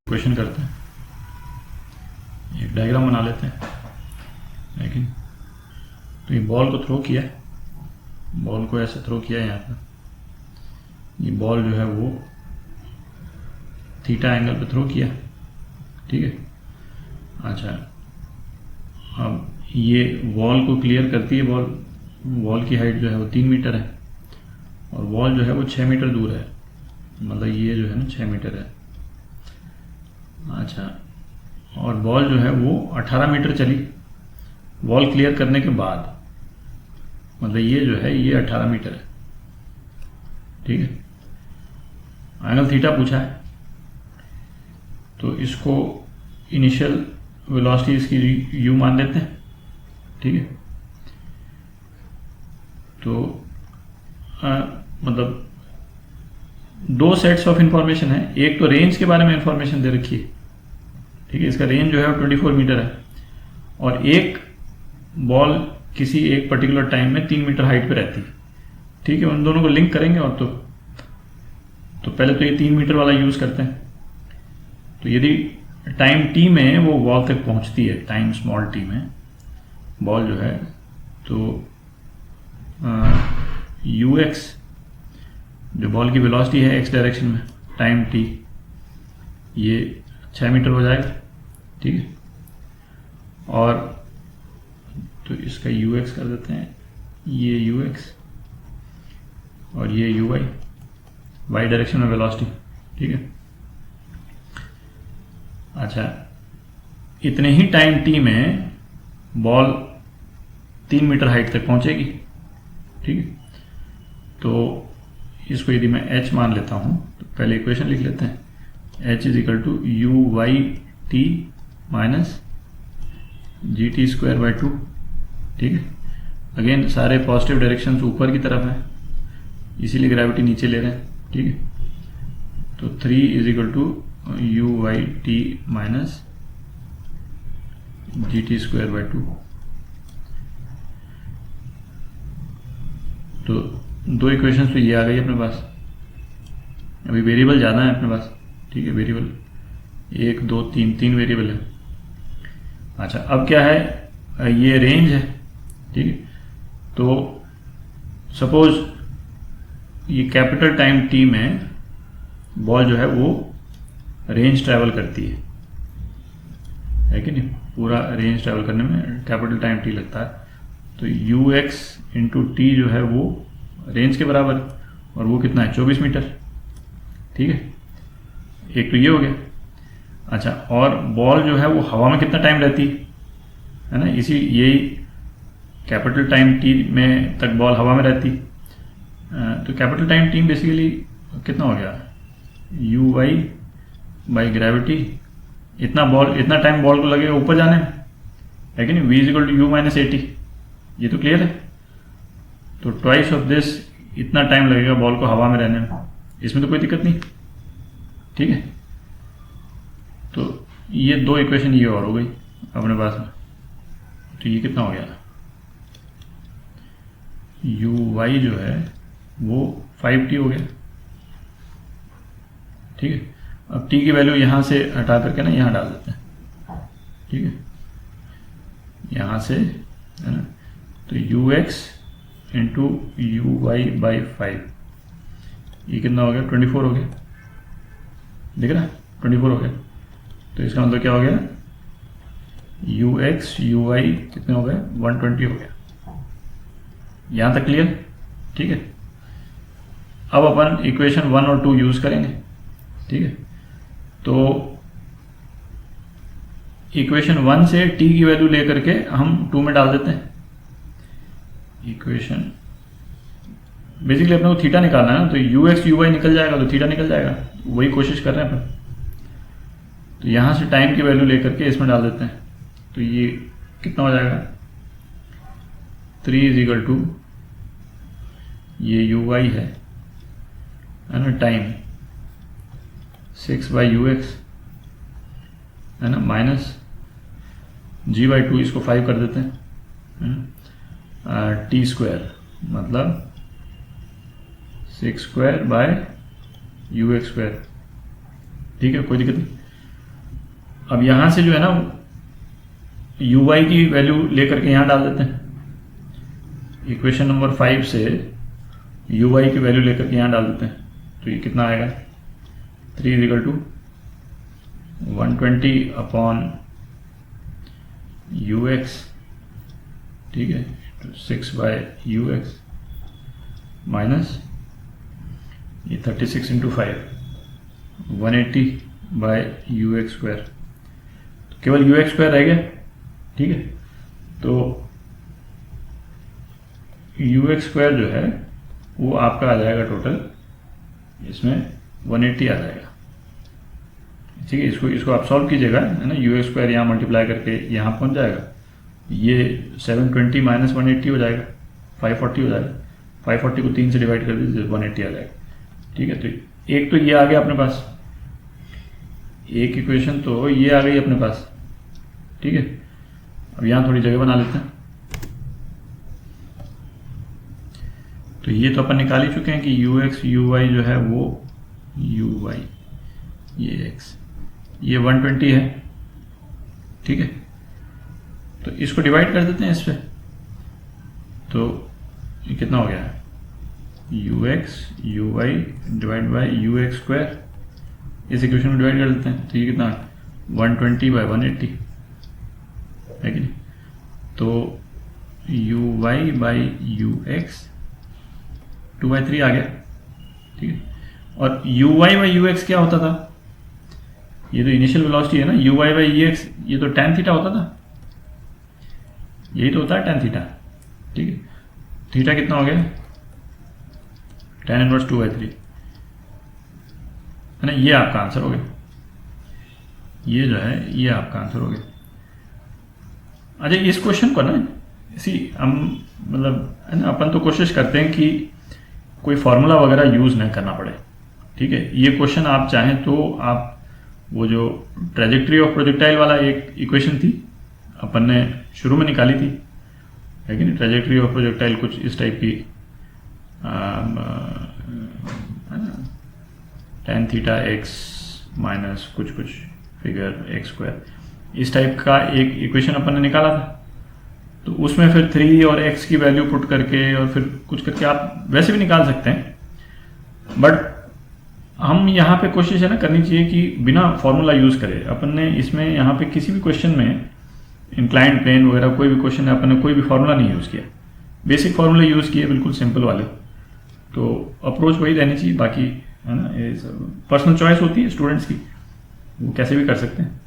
Question करते हैं, एक डायग्राम बना लेते हैं। लेकिन तो ये बॉल को थ्रो किया, बॉल को ऐसे थ्रो किया यहाँ पर, ये बॉल जो है वो थीटा एंगल पे थ्रो किया, ठीक है। अच्छा, अब ये वॉल को क्लियर करती है बॉल, वॉल की हाइट जो है वो 3 मीटर है और वॉल जो है वो 6 मीटर दूर है, मतलब ये जो है ना 6 मीटर है। अच्छा, और बॉल जो है वो 18 मीटर चली वॉल क्लियर करने के बाद, मतलब ये जो है ये 18 मीटर है, ठीक है। एंगल थीटा पूछा है तो इसको इनिशियल वेलोसिटी इसकी u मान लेते हैं, ठीक है। तो मतलब दो सेट्स ऑफ इंफॉर्मेशन है, एक तो रेंज के बारे में इंफॉर्मेशन दे रखी है, ठीक है, इसका रेंज जो है 24 मीटर है, और एक बॉल किसी एक पर्टिकुलर टाइम में 3 मीटर हाइट पे रहती है, ठीक है। उन दोनों को लिंक करेंगे और तो पहले तो ये 3 मीटर वाला यूज करते हैं। तो यदि टाइम t में वो बॉल तक पहुंचती है, टाइम स्मॉल t में बॉल जो है, तो ux जो बॉल की वेलोसिटी है x डायरेक्शन में टाइम t, ये 6 मीटर हो जाएगा, ठीक है। और तो इसका ux कर देते हैं, ये ux और ये uy, y डायरेक्शन में वेलोसिटी, ठीक है। अच्छा, इतने ही टाइम t में बॉल 3 मीटर हाइट तक पहुंचेगी, ठीक है। तो इसको यदि मैं h मान लेता हूं तो पहले इक्वेशन लिख लेते हैं, h is equal to U Y T minus G T square by 2, ठीक है। अगेन सारे पॉजिटिव डायरेक्शन ऊपर की तरफ है, इसीलिए ग्रेविटी नीचे ले रहे हैं, ठीक है। तो 3 is equal to U Y T minus G T square by 2। तो दो इक्वेशंस तो ये आ गई अपने पास। अभी वेरिएबल ज़्यादा है अपने पास, ठीक है, वेरिएबल 1 2 3 वेरिएबल है। अच्छा, अब क्या है, ये रेंज है, ठीक है। तो सपोज ये कैपिटल टाइम t में बॉल जो है वो रेंज ट्रैवल करती है कि नहीं, पूरा रेंज ट्रैवल करने में कैपिटल टाइम t लगता है। तो ux इंटू टी जो है वो रेंज के बराबर है, और वो कितना है 24 मीटर, ठीक है। एक तो ये हो गया। अच्छा, और बॉल जो है वो हवा में कितना टाइम रहती है ना, इसी यही कैपिटल टाइम t में तक बॉल हवा में रहती। तो कैपिटल टाइम t बेसिकली कितना हो गया, यू वाई बाई ग्रेविटी, इतना टाइम बॉल को लगेगा ऊपर जाने में, है कि नहीं, v is equal to U minus 80। ये तो क्लियर है। तो ट्वाइस ऑफ दिस, इतना टाइम लगेगा बॉल को हवा में रहने में, इसमें तो कोई दिक्कत नहीं, ठीक है। तो ये दो इक्वेशन ये और हो गई अपने पास में। तो ये कितना हो गया, यू वाई जो है वो 5t हो गया, ठीक है। अब t की वैल्यू यहां से हटा करके ना यहां डाल देते हैं, ठीक है, यहां से, है ना। तो ux into U Y by 5, ये कितना हो गया 24 हो गया, दिख रहा है 24 हो गया। तो इसका मतलब क्या हो गया, ux यू वाई कितने हो गए 120 हो गया। यहां तक क्लियर, ठीक है। अब अपन इक्वेशन 1 और 2 यूज करेंगे, ठीक है। तो इक्वेशन 1 से t की वैल्यू लेकर के हम 2 में डाल देते हैं। इक्वेशन बेसिकली अपने को थीटा निकालना है ना, तो ux uy निकल जाएगा तो थीटा निकल जाएगा, वही कोशिश कर रहे हैं अपन। तो यहां से टाइम की वैल्यू लेकर के इसमें डाल देते हैं। तो ये कितना हो जाएगा, 3 इज इक्वल टू ये uy है ना, टाइम 6 बाई ux है ना, माइनस g बाई 2, इसको 5 कर देते हैं, है ना, टी स्क्वायर मतलब 6 स्क्वायर बाय ux स्क्वायर, ठीक है, कोई दिक्कत नहीं। अब यहाँ से जो है ना यू वाई की वैल्यू लेकर के यहाँ डाल देते हैं। इक्वेशन नंबर 5 से यू वाई की वैल्यू लेकर के यहाँ डाल देते हैं। तो ये कितना आएगा, 3 = 120 अपॉन यू एक्स, ठीक है, तो 6/ux माइनस ये 36 × 5 180/ux²। तो केवल ux² रह गया, ठीक है। तो ux² जो है वो आपका आ जाएगा टोटल इसमें 180 आ जाएगा, ठीक है। इसको आप सॉल्व कीजिएगा, है ना। ux² यहाँ मल्टीप्लाई करके यहाँ पहुँच जाएगा, ये 720 माइनस 180 हो जाएगा, 540 हो जाएगा। 540 को 3 से डिवाइड कर दीजिए, 180 आ जाएगा, ठीक है। तो एक तो ये आ गया अपने पास, एक इक्वेशन तो ये आ गई अपने पास, ठीक है। अब यहाँ थोड़ी जगह बना लेते हैं। तो ये तो अपन निकाल ही चुके हैं कि ux uy जो है वो uy, ये x, ये 120 है, ठीक है। तो इसको डिवाइड कर देते हैं इस पे, तो ये कितना हो गया, ux uy divide by ux²। इस इक्वेशन में डिवाइड कर देते हैं, तो ये कितना 120/180 है कि नहीं। तो uy/ux 2/3 आ गया, ठीक है। और uy/ux क्या होता था, ये तो इनिशियल वेलोसिटी है ना, uy/ux ये तो tan थीटा होता था, यही तो होता है tan थीटा, ठीक है। थीटा कितना हो गया, tan 1 2/3, है ना। ये आपका आंसर हो गया, ये जो है ये आपका आंसर हो गया। अच्छा, इस क्वेश्चन को ना हम मतलब है ना, अपन तो कोशिश करते हैं कि कोई फॉर्मूला वगैरह यूज नहीं करना पड़े, ठीक है। ये क्वेश्चन आप चाहें तो आप वो जो ट्रेजेक्ट्री ऑफ प्रोजेक्टाइल वाला एक इक्वेशन थी अपन ने शुरू में निकाली थी, है कि नहीं। ट्रेजेक्ट्री ऑफ प्रोजेक्टाइल कुछ इस टाइप की है ना, tan थीटा x माइनस कुछ फिगर x², इस टाइप का एक इक्वेशन अपन ने निकाला था। तो उसमें फिर 3 और x की वैल्यू पुट करके और फिर कुछ करके आप वैसे भी निकाल सकते हैं, बट हम यहाँ पे कोशिश है ना करनी चाहिए कि बिना फॉर्मूला यूज करें। अपन ने इसमें यहाँ पे किसी भी क्वेश्चन में इंक्लाइंड प्लेन वगैरह कोई भी क्वेश्चन है, अपन ने कोई भी फॉर्मूला नहीं यूज किया, बेसिक फॉर्मूला यूज किए, बिल्कुल सिंपल वाले। तो अप्रोच वही रहनी चाहिए, बाकी है ना ये पर्सनल चॉइस होती है स्टूडेंट्स की, वो कैसे भी कर सकते हैं।